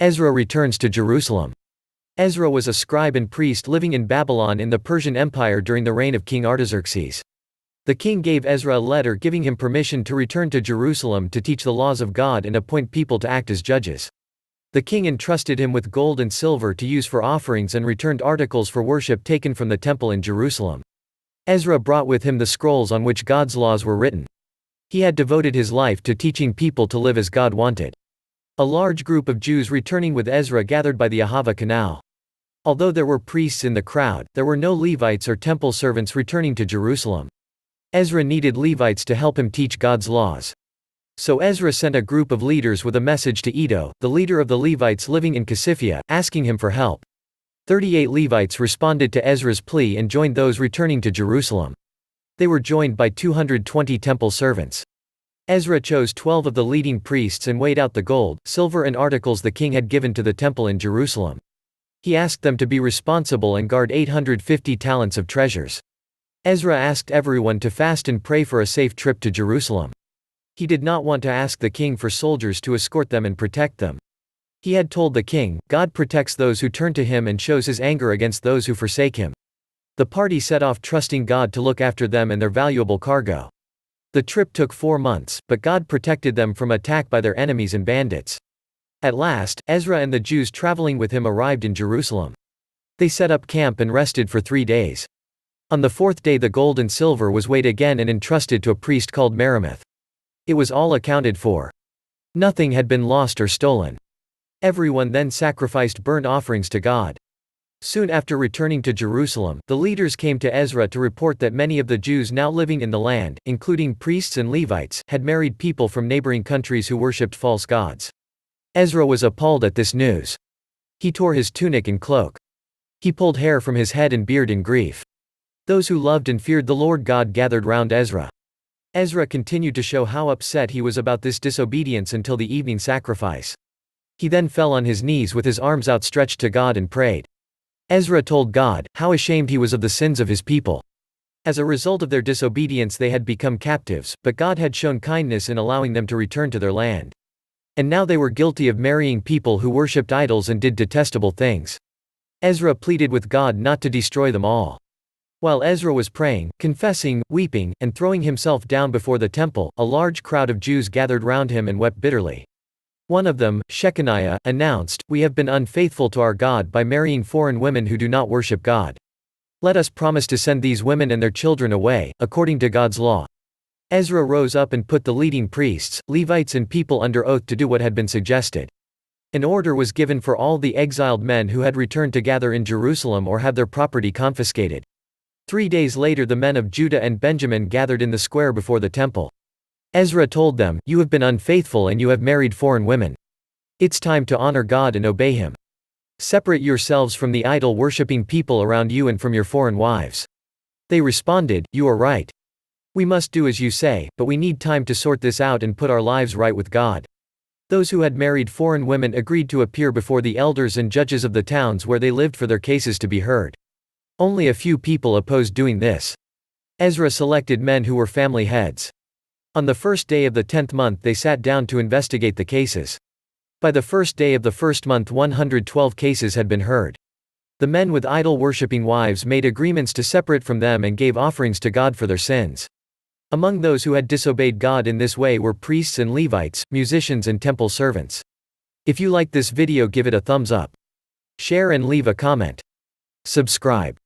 Ezra returns to Jerusalem. Ezra was a scribe and priest living in Babylon in the Persian Empire during the reign of King Artaxerxes. The king gave Ezra a letter giving him permission to return to Jerusalem to teach the laws of God and appoint people to act as judges. The king entrusted him with gold and silver to use for offerings and returned articles for worship taken from the temple in Jerusalem. Ezra brought with him the scrolls on which God's laws were written. He had devoted his life to teaching people to live as God wanted. A large group of Jews returning with Ezra gathered by the Ahava Canal. Although there were priests in the crowd, there were no Levites or temple servants returning to Jerusalem. Ezra needed Levites to help him teach God's laws. So Ezra sent a group of leaders with a message to Iddo, the leader of the Levites living in Casiphia, asking him for help. 38 Levites responded to Ezra's plea and joined those returning to Jerusalem. They were joined by 220 temple servants. Ezra chose 12 of the leading priests and weighed out the gold, silver and articles the king had given to the temple in Jerusalem. He asked them to be responsible and guard 850 talents of treasures. Ezra asked everyone to fast and pray for a safe trip to Jerusalem. He did not want to ask the king for soldiers to escort them and protect them. He had told the king, God protects those who turn to him and shows his anger against those who forsake him. The party set off trusting God to look after them and their valuable cargo. The trip took 4 months, but God protected them from attack by their enemies and bandits. At last, Ezra and the Jews traveling with him arrived in Jerusalem. They set up camp and rested for 3 days. On the 4th day the gold and silver was weighed again and entrusted to a priest called Meremoth. It was all accounted for. Nothing had been lost or stolen. Everyone then sacrificed burnt offerings to God. Soon after returning to Jerusalem, the leaders came to Ezra to report that many of the Jews now living in the land, including priests and Levites, had married people from neighboring countries who worshipped false gods. Ezra was appalled at this news. He tore his tunic and cloak. He pulled hair from his head and beard in grief. Those who loved and feared the Lord God gathered round Ezra. Ezra continued to show how upset he was about this disobedience until the evening sacrifice. He then fell on his knees with his arms outstretched to God and prayed. Ezra told God how ashamed he was of the sins of his people. As a result of their disobedience they had become captives, but God had shown kindness in allowing them to return to their land. And now they were guilty of marrying people who worshipped idols and did detestable things. Ezra pleaded with God not to destroy them all. While Ezra was praying, confessing, weeping, and throwing himself down before the temple, a large crowd of Jews gathered round him and wept bitterly. One of them, Shechaniah, announced, "We have been unfaithful to our God by marrying foreign women who do not worship God. Let us promise to send these women and their children away, according to God's law." Ezra rose up and put the leading priests, Levites and people under oath to do what had been suggested. An order was given for all the exiled men who had returned to gather in Jerusalem or have their property confiscated. 3 days later the men of Judah and Benjamin gathered in the square before the temple. Ezra told them, "You have been unfaithful and you have married foreign women. It's time to honor God and obey Him. Separate yourselves from the idol-worshipping people around you and from your foreign wives." They responded, "You are right. We must do as you say, but we need time to sort this out and put our lives right with God." Those who had married foreign women agreed to appear before the elders and judges of the towns where they lived for their cases to be heard. Only a few people opposed doing this. Ezra selected men who were family heads. On the first day of the 10th month they sat down to investigate the cases. By the first day of the first month 112 cases had been heard. The men with idol-worshipping wives made agreements to separate from them and gave offerings to God for their sins. Among those who had disobeyed God in this way were priests and Levites, musicians and temple servants. If you liked this video, give it a thumbs up. Share and leave a comment. Subscribe.